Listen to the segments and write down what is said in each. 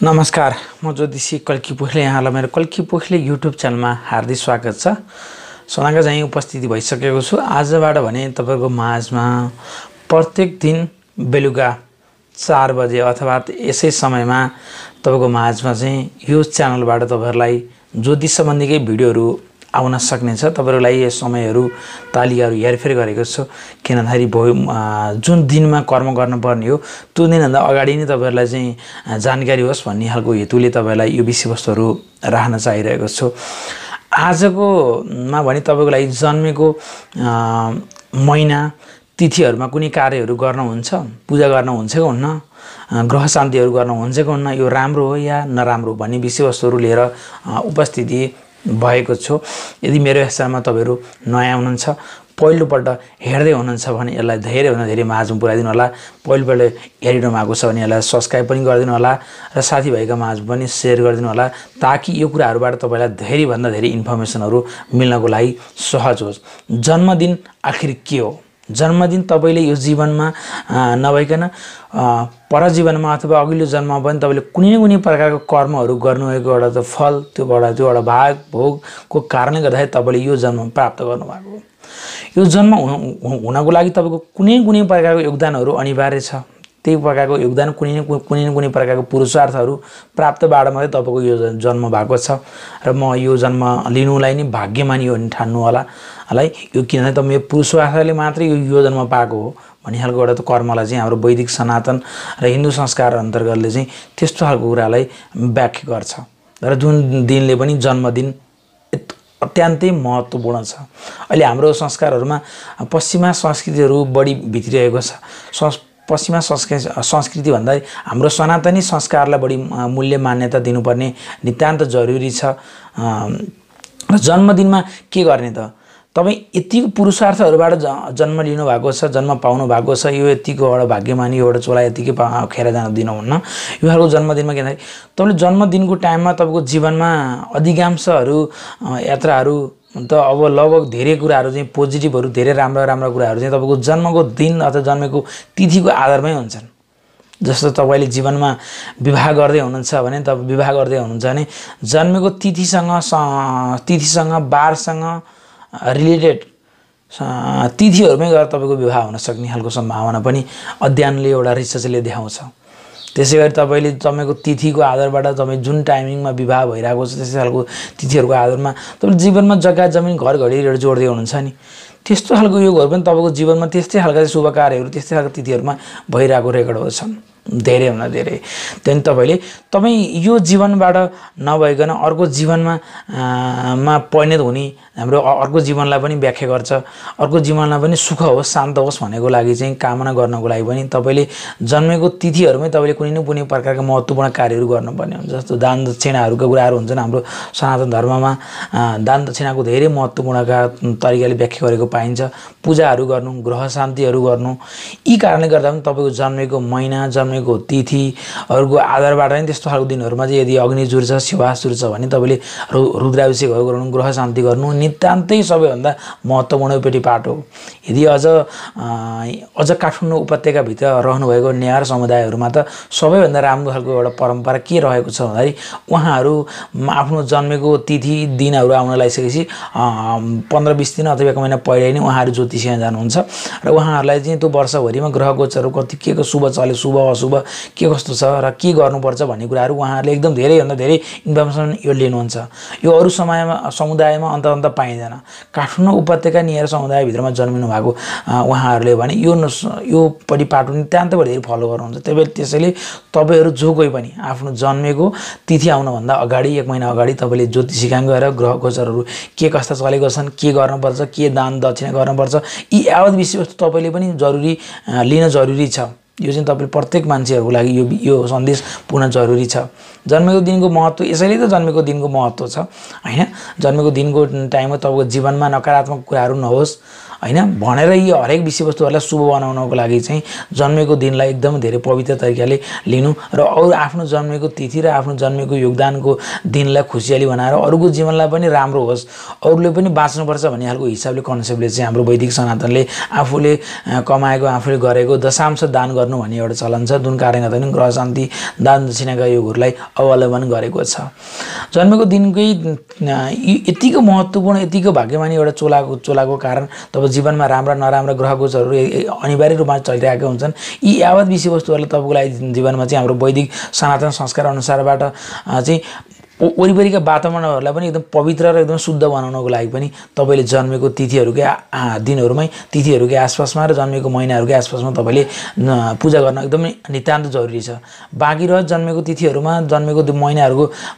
नमस्कार, म ज्योतिषी कल्की पोखले यहाँलाई मेरो कल्की पोखले युट्युब च्यानलमा हार्दिक स्वागत छ। सोनाका चाहिँ उपस्थिति भइसकेको छु। आजबाट भने तपाईको माझमा प्रत्येक दिन बेलुका 4 बजे अथवा यसै समयमा तपाईको माझमा चाहिँ यो च्यानलबाट तपाईहरुलाई ज्योतिष सम्बन्धीकै भिडियोहरु आउन सक्नेछ। तपाईहरुलाई यो समयहरु तालिकाहरु हेरफेर गरेको छु किनभने जुन दिनमा कर्म गर्नुपर्ने हो त्यो दिनभन्दा अगाडि नै तपाईहरुलाई चाहिँ जानकारी होस् भन्ने खालको हेतुले तपाईहरुलाई यो विषयवस्तुहरु राख्न चाहिरहेको छु। आजको मा भने तपाईको लागि जन्मेको महिना तिथिहरुमा कुनै कार्यहरु गर्नुहुन्छ, पूजा गर्नुहुन्छ कि हुन्न, ग्रह शान्तिहरु गर्नुहुन्छ कि हुन्न, यो राम्रो हो या नराम्रो भन्ने विषयवस्तुहरु लिएर उपस्थिति भएको छु। यदि मेरो च्यानलमा तपाईहरु नयाँ हुनुहुन्छ, पहिलो पल्ट हेर्दै हुनुहुन्छ भने यसलाई धेरै भन्दा धेरै माझमा पुर्याइदिनु होला। पहिलो पल्ट हेरिनु भएको छ भने यसलाई सब्स्क्राइब पनि गरिदिनु होला र साथीभाइका माझमा पनि शेयर गरिदिनु होला ताकि यो कुराहरुबाट तपाईलाई धेरै भन्दा धेरै इन्फर्मेसनहरु मिल्नको लागि सहज होस्। जन्मदिन आखिर के हो? जन्मदिन तपाईले यो जीवनमा नभइकन परजीवनमा अथवा अघिल्लो जन्ममा पनि तपाईले कुनै न कुनै प्रकारको कर्महरु गर्नुभएको एउटा त फल त्यो एउटा भाग भोगको कारणले गर्दा तपाईले यो जन्म प्राप्त गर्नुभएको हो। यो जन्म हुनको लागि तपाईको कुनै न कुनै प्रकारको योगदानहरु अनिवार्य छ। त्यही प्रकारको योगदान कुनै न कुनै प्रकारको पुरुषार्थहरु प्राप्तबाट मात्रै तपाईको यो जन्म भएको छ र म यो जन्म लिनुलाई नै भाग्यमानी हो ठान्नु होला है। यो किनभने त मेरो पुरुषार्थले मात्रै यो जन्म पाएको हो भन्ने खालको एउटा त कर्मलाई चाहिँ हाम्रो वैदिक सनातन र हिन्दू संस्कार अन्तर्गतले चाहिँ त्यस्तो खालको कुरालाई व्याख्या गर्छ र जुन दिनले पनि जन्मदिन अत्यन्तै महत्त्वपूर्ण छ। अहिले हाम्रो संस्कारहरुमा पश्चिमा संस्कृतिहरु बढी भित्रिएको छ। पश्चिमा संस्कृति भन्दा हाम्रो सनातनी संस्कारलाई बढी मूल्य मान्यता दिनुपर्ने नितान्त जरुरी छ। र जन्मदिनमा के गर्ने त? तपाई यतिको पुरुषार्थहरुबाट जन्म लिनु भएको छ, जन्म पाउनु भएको छ, यो यतिको एउटा भाग्यमानी एउटा चोला यतिकै खेर जान दिनुहुन्न। यो खालको जन्मदिनमा के भन्दा तपाईले जन्मदिनको टाइममा तपाईको जीवनमा अधिकांशहरु यात्राहरु त अब लगभग धेरै कुराहरु चाहिँ पोजिटिभहरु धेरै राम्रो कुराहरु चाहिँ तपाईको जन्मको दिन अथवा जन्मेको तिथिको आधारमै हुन्छन्। जस्तो तपाईले जीवनमा विवाह गर्दै हुनुहुन्छ भने तपाई विवाह गर्दै हुनुहुन्छ भने जन्मेको तिथिसँग बारसँग रिलेटेड तिथिहरुमै गएर तपाईको विवाह हुन सक्ने खालको सम्भावना पनि अध्ययनले एउटा रिसर्चले देखाउँछ। त्यसैगरी तपाईले जन्मेको तिथिको आधारबाट तपाई जुन टाइमिङमा विवाह भइरहेको छ त्यसै खालको तिथिहरुको आधारमा तपाईले जीवनमा जग्गा जमिन घर घडीहरु जोड्दै हुनुहुन्छ नि, त्यस्तो खालको योगहरु पनि तपाईको जीवनमा त्यस्तै खालका शुभ कार्यहरु त्यस्तै खालको तिथिहरुमा भइरहेको रेकर्डहरु छन् धेरै भन्दा धेरै। त्यसैले तपाई यो जीवनबाट नभइकन अर्को जीवनमा परिणत हुने हाम्रो अर्को जीवनलाई पनि व्याख्या गर्छ। अर्को जीवनलाई पनि सुख होस् शान्त होस् भनेको लागि चाहिँ कामना गर्नको लागि पनि तपाईले जन्मेको तिथिहरुमै तपाईले कुनै न कुनै प्रकारका महत्त्वपूर्ण कार्यहरु गर्नुपर्ने हुन्छ। जस्तो दान दक्षिणाहरुको कुराहरु हुन्छन्। हाम्रो सनातन धर्ममा दान दक्षिणाको धेरै महत्त्वपूर्णका तरिकाले व्याख्या गरेको पाइन्छ। पूजाहरु गर्नु, ग्रह शान्तिहरु गर्नु, यी कारणले गर्दा पनि तपाईको जन्मेको महिना जन्मेको तिथिहरुको आधारबाट नै त्यस्तो खालको दिनहरुमा चाहिँ यदि अग्नि जुर्छ शिवास जुर्छ भने तपाईले रुद्राभिषेकहरु गर्नु, ग्रह शान्ति गर्नु नितान्तै सबैभन्दा महत्त्वपूर्ण पेटीपाट हो। यदि अझ काठमाडौँ उपत्यका भित्र रहनु भएको नेवार समुदायहरुमा त सबैभन्दा राम्रो खालको एउटा परम्परा के रहेको छ भन्दाखेरि उहाँहरु आफ्नो जन्मेको तिथि दिनहरु आउन लागिसकेपछि 15-20 दिन अथवा 1 महिना पहिले नै उहाँहरु ज्योतिषीमा जानुहुन्छ र उहाँहरुलाई चाहिँ त्यो वर्षभरिमा ग्रह गोचरहरु कति के को शुभ चले शुभ अशुभ के कस्तो छ र के गर्नुपर्छ भन्ने कुराहरु उहाँहरुले एकदम धेरै भन्दा धेरै इन्फर्मेसन यो लिनुहुन्छ। यो अरु समुदायमा अन्त पाइँदैन। काठमाडौँ उपत्यका नेवार समुदाय भित्रमा जन्मिनु भएको उहाँहरुले भने यो परिपाट नितान्त धेरै फलो गर्नुहुन्छ। त्यसैले तपाईहरु जो कोही पनि आफ्नो जन्मेको तिथि आउन भन्दा अगाडि 1 महिना अगाडि तपाईले ज्योतिषीकाङ गएर ग्रह गोचरहरु के कस्ता चलेको छन्, के गर्नुपर्छ, के दान दक्षिणा गर्नुपर्छ, यी यावत विषयवस्तु तपाईले पनि लिन जरुरी छ। यो चाहिँ तपाईले प्रत्येक मान्छेहरुको लागि यो सन्देश पुनः जरुरी छ। जन्मेको दिनको महत्त्व यसैले त जन्मेको दिनको महत्त्व छ हैन। जन्मेको दिनको टाइममा तपाईको जीवनमा नकारात्मक कुराहरु नहोस् हैन भनेर यी हरेक विषयवस्तुहरूलाई शुभ बनाउनको लागि चाहिँ जन्मेको दिनलाई एकदम धेरै पवित्र तरिकाले लिनु र अरु आफ्नो जन्मेको तिथि र आफ्नो जन्मेको योगदानको दिनलाई खुसियाली बनाएर अरूको जीवनलाई पनि राम्रो होस्, अरूले पनि बाँच्नुपर्छ भन्ने खालको हिसाबले कन्सेप्टले चाहिँ हाम्रो वैदिक सनातनले आफूले कमाएको आफूले गरेको दशांश दान गर्नु भन्ने एउटा चलन छ, जुन कारणले गर्दा ग्रह शान्ति दान दक्षिणाका योगहरूलाई अवलम्बन गरेको छ। जन्मेको दिनकै यतिको महत्त्वपूर्ण यतिको भाग्यमानी एउटा चोलाको कारण तब जीवनमा राम्रा नराम्रा ग्रह गोचरहरू अनिवार्य रूपमा चलिरहेका हुन्छन्। यी यावत विषयवस्तुहरूले तपाईँको लागि जीवनमा चाहिँ हाम्रो वैदिक सनातन संस्कार अनुसारबाट चाहिँ वरिपरिका वातावरणहरूलाई पनि एकदम पवित्र र एकदम शुद्ध बनाउनको लागि पनि तपाईँले जन्मेको तिथिहरूकै दिनहरूमै तिथिहरूकै आसपासमा र जन्मेको महिनाहरूकै आसपासमा तपाईँले पूजा गर्न एकदमै नितान्त जरुरी छ। बाँकी रह जन्मेको तिथिहरूमा जन्मेको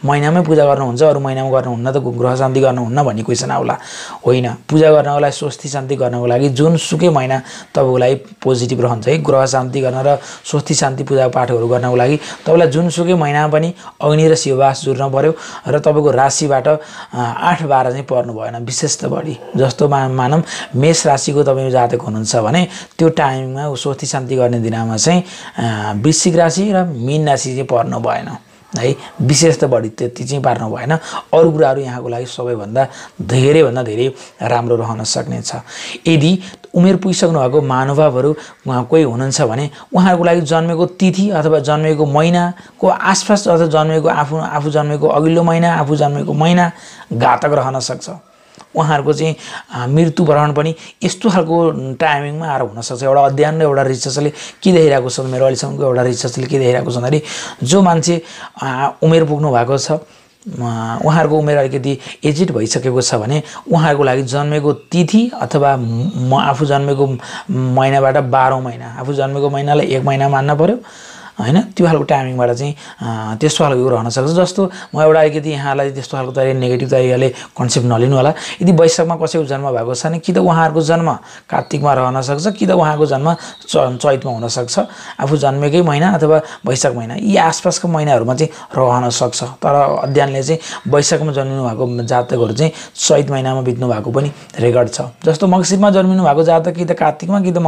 महिनामै पूजा गर्नुहुन्छ, अरू महिनामा गर्नुहुन्न त ग्रह शान्ति गर्नुहुन्न भन्ने क्वेसन आउला। होइन, पूजा गर्नको लागि स्वस्ति शान्ति गर्नको लागि जुनसुकै महिना तपाईँको लागि पोजिटिभ रहन्छ है। ग्रह शान्ति गर्न र स्वस्ति शान्ति पूजा पाठहरू गर्नको लागि तपाईँलाई जुनसुकै महिनामा पनि अग्नि र शिववास जुर्न पर्यो र तपाईको राशिबाट 8-12 चाहिँ पर्नु भएन, विशेष त बढी। जस्तो मानम मेष राशिको तपाईँ जातक हुनुहुन्छ भने त्यो टाइममा स्वस्ति शान्ति गर्ने दिनमा चाहिँ वृश्चिक राशि र मीन राशि चाहिँ पर्नु भएन है, विशेष त बढी त्यति चाहिँ पार्नु भएन। अरू कुराहरू यहाँको लागि सबैभन्दा धेरै राम्रो रहन सक्नेछ। यदि उमेर पुगिसक्नु भएको महानुभावहरू कोही हुनुहुन्छ भने उहाँहरूको लागि जन्मेको तिथि अथवा जन्मेको महिनाको आसपास अथवा जन्मेको आफू जन्मेको अघिल्लो महिना आफू जन्मेको महिना घातक रहन सक्छ। उहाँहरूको चाहिँ मृत्यु भरण पनि यस्तो खालको टाइमिङमा आएर हुनसक्छ। एउटा अध्ययन र एउटा रिसर्चले के देखिरहेको छ, मेरो अहिलेसम्मको एउटा रिसर्चले के देखिरहेको छ भन्दाखेरि जो मान्छे उमेर पुग्नु भएको छ उहाँहरूको उमेर अलिकति एजिड भइसकेको छ भने उहाँहरूको लागि जन्मेको तिथि अथवा आफू जन्मेको महिनाबाट 12औं महिना आफू जन्मेको महिनालाई 1 महिना मान्न पर्यो हैन। त्यो खालको टाइमिङबाट चाहिँ त्यस्तो खालको रहन सक्छ। जस्तो म एउटा अलिकति यहाँलाई त्यस्तो खालको तरिका नेगेटिभ तरिकाले कन्सेप्ट नलिनु होला। यदि वैशाखमा कसैको जन्म भएको छ भने कि त उहाँहरूको जन्म कार्तिकमा रहन सक्छ कि त उहाँको जन्म चैतमा हुन सक्छ। आफू जन्मेकै महिना अथवा वैशाख महिना यी आसपासको महिनाहरूमा चाहिँ रहन सक्छ। तर अध्ययनले चाहिँ वैशाखमा जन्मिनु भएको जातकहरू चाहिँ चैत महिनामा बित्नु भएको पनि रेकर्ड छ। जस्तो मङ्सिरमा जन्मिनु भएको जातक कि त कार्तिकमा कि त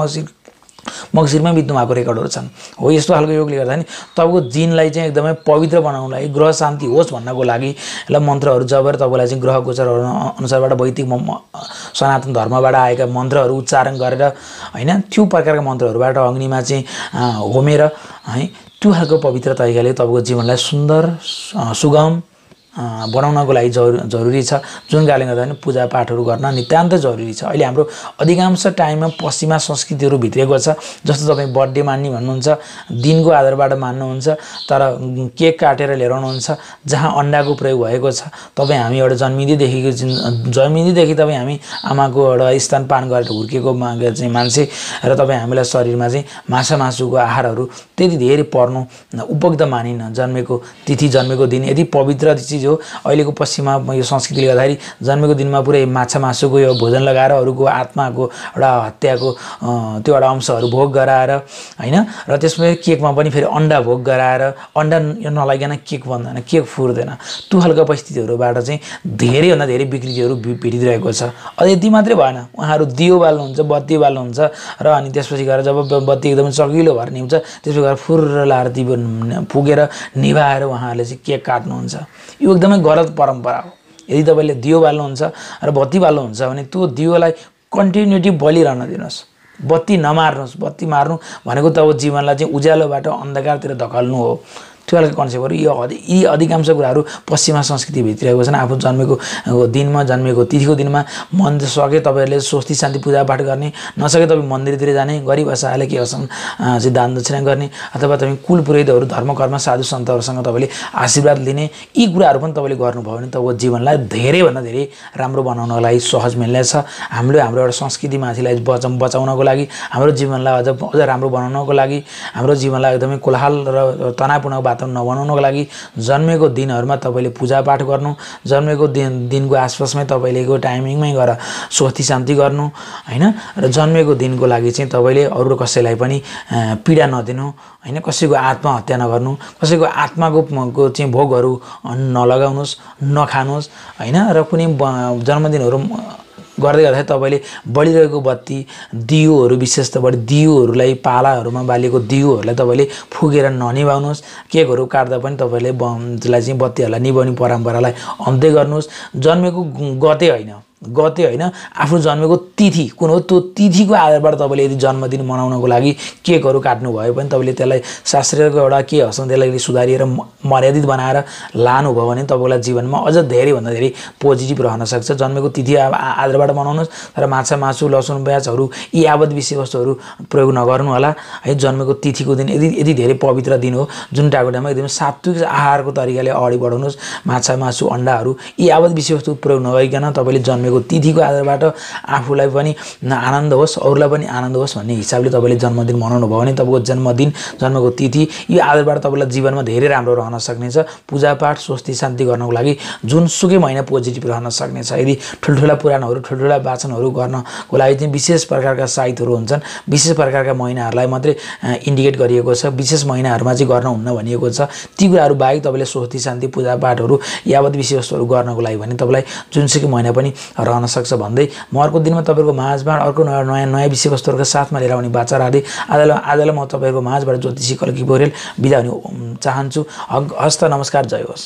मङ्सिरमै बित्नु भएको रेकर्डहरू छन्। हो, यस्तो खालको योगले गर्दा नि तपाईँको दिनलाई चाहिँ एकदमै पवित्र बनाउनको लागि ग्रह शान्ति होस् भन्नको लागि ल मन्त्रहरू जबेर तपाईँलाई चाहिँ ग्रह गोचरहरू अनुसारबाट वैदिक सनातन धर्मबाट आएका मन्त्रहरू उच्चारण गरेर हैन त्यो प्रकारका मन्त्रहरूबाट अग्निमा चाहिँ होमेर है त्यो खालको पवित्र तरिकाले तपाईँको जीवनलाई सुन्दर सुगम बनाउनको लागि जरुरी छ। जुन कारणले गर्दा पनि पूजा पाठहरू गर्न नितान्त जरुरी छ। अहिले हाम्रो अधिकांश टाइममा पश्चिमा संस्कृतिहरू भित्रिएको छ। जस्तो तपाईँ बर्थडे मान्ने भन्नुहुन्छ, दिनको आधारबाट मान्नुहुन्छ, तर केक काटेर लिएर आउनुहुन्छ जहाँ अन्डाको प्रयोग भएको छ। तपाईँ हामी एउटा जन्मिँदैदेखि तपाईँ हामी आमाको एउटा स्तनपान गरेर हुर्केको चाहिँ मान्छे र तपाईँ हामीलाई शरीरमा चाहिँ माछा मासुको आहारहरू त्यति धेरै पर्नु उपयुक्त मानिन्न। जन्मेको तिथि जन्मेको दिन यदि पवित्र चिज हो। अहिलेको पश्चिममा यो संस्कृतिले गर्दाखेरि जन्मेको दिनमा पुरै माछा मासुको यो भोजन लगाएर अरूको आत्माको एउटा हत्याको त्यो एउटा अंशहरू भोग गराएर हैन र त्यसपछि केकमा पनि फेरि अन्डा भोग गराएर अन्डा नलागिकन केक बन्दैन, केक फुर्दैन। त्यो खालको परिस्थितिहरूबाट चाहिँ धेरैभन्दा धेरै विकृतिहरू भिडिरहेको छ। अझ यति मात्रै भएन, उहाँहरू दियो बाल्नुहुन्छ, बत्ती बाल्नुहुन्छ र अनि त्यसपछि गएर जब बत्ती एकदमै चकिलो भएर निम्छ त्यसपछि गएर फुर्र लाएर दियो फुकेर निभाएर उहाँहरूले चाहिँ केक काट्नुहुन्छ। यो एकदमै गलत परम्परा हो। यदि तपाईले दियो बाल्नुहुन्छ र बत्ती बाल्नुहुन्छ भने त्यो दियोलाई कन्टिन्युटी बलिरहन दिनुहोस्, बत्ती नमार्नुहोस्। बत्ती मार्नु भनेको त अब जीवनलाई चाहिँ उज्यालोबाट अन्धकारतिर धकाल्नु हो। त्यो खालको कन्सेप्टहरू यी अधिकांश कुराहरू पश्चिमा संस्कृति भित्रिएको छन्। आफू जन्मेको दिनमा जन्मेको तिथिको दिनमा मन सके तपाईँहरूले स्वस्ति शान्ति पूजापाठ गर्ने, नसके तपाईँ मन्दिरतिर जाने, गरिब असहायलाई के गर्छन् चाहिँ दान दक्षिणा गर्ने, अथवा तपाईँ कुल पुरोहितहरू धर्म कर्म साधु सन्तहरूसँग तपाईँले आशीर्वाद लिने, यी कुराहरू पनि तपाईँले गर्नुभयो भने तपाईँको जीवनलाई धेरैभन्दा धेरै राम्रो बनाउनको लागि सहज मिल्नेछ। हाम्रो एउटा संस्कृतिमाथिलाई बचाउनको लागि, हाम्रो जीवनलाई अझ राम्रो बनाउनको लागि, हाम्रो जीवनलाई एकदमै कोलाहल र तनावपूर्ण नबनाउनको लागि जन्मेको दिनहरुमा तपाईले पूजापाठ गर्नु, जन्मेको दिनको आसपासमै तपाईलेको टाइमिङमै गएर स्वस्ति शान्ति गर्नु हैन। र जन्मेको दिनको लागि चाहिँ तपाईले अरु कसैलाई पनि पीडा नदिनु हैन, कसैको आत्महत्या नगर्नु, कसैको आत्माको चाहिँ भोगहरु नलगाउनुस्, नखानुस् हैन। र कुनै जन्मदिनहरु गर्दै गर्दा तपाईँले बढिरहेको बत्ती दियोहरू विशेष त बढी दियोहरूलाई पालाहरूमा बालेको दियोहरूलाई तपाईँले फुकेर ननिभाउनुहोस्। केकहरू काट्दा पनि तपाईँले त्यसलाई चाहिँ बत्तीहरूलाई निभाउने परम्परालाई अन्त्य गर्नुहोस्। जन्मेको गते होइन आफू जन्मेको तिथि कुन हो त्यो तिथिको आधारबाट तपाईँले यदि जन्मदिन मनाउनको लागि केकहरू काट्नु भयो भने तपाईँले त्यसलाई शास्त्रीयको एउटा के हस् त्यसलाई सुधारिएर मर्यादित बनाएर लानुभयो भने तपाईँलाई जीवनमा अझ धेरैभन्दा धेरै पोजिटिभ रहन सक्छ। जन्मेको तिथि आधारबाट मनाउनुहोस्, तर माछा मासु लसुन प्याजहरू यी यावत विषयवस्तुहरू प्रयोग नगर्नु होला है। जन्मेको तिथिको दिन यदि धेरै पवित्र दिन हो जुन टाइममा एकदमै सात्विक आहारको तरिकाले अगाडि बढाउनुहोस्। माछा मासु अन्डाहरू यी यावत विषयवस्तु प्रयोग नगरिकन तपाईँले जन्मेको तिथिको आधारबाट आफूलाई पनि आनन्द होस् अरूलाई पनि आनन्द होस् भन्ने हिसाबले तपाईँले जन्मदिन मनाउनु भयो भने तपाईँको जन्मदिन जन्मेको तिथि यो आधारबाट तपाईँलाई जीवनमा धेरै राम्रो रहन सक्नेछ। पूजापाठ स्वस्ति शान्ति गर्नको लागि जुनसुकै महिना पोजिटिभ रहन सक्नेछ। यदि ठुल्ठुला पुराणहरू ठुल्ठुला वाचनहरू गर्नको लागि चाहिँ विशेष प्रकारका साइतहरू हुन्छन्, विशेष प्रकारका महिनाहरूलाई मात्रै इन्डिकेट गरिएको छ, विशेष महिनाहरूमा चाहिँ गर्नुहुन्न भनिएको छ। ती कुराहरू बाहेक तपाईँले स्वस्ति शान्ति पूजापाठहरू यावत विषयवस्तुहरू गर्नको लागि भने तपाईँलाई जुनसुकै महिना पनि रहन सक्छ भन्दै म अर्को दिनमा तपाईँको माझमा अर्को नयाँ विषयवस्तुहरूका साथमा लिएर आउने बाचा राख्दै आजलाई म तपाईँको माझबाट ज्योतिषी कल्की पौडेल बिदा हुन चाहन्छु। हस्त नमस्कार, जय होस्।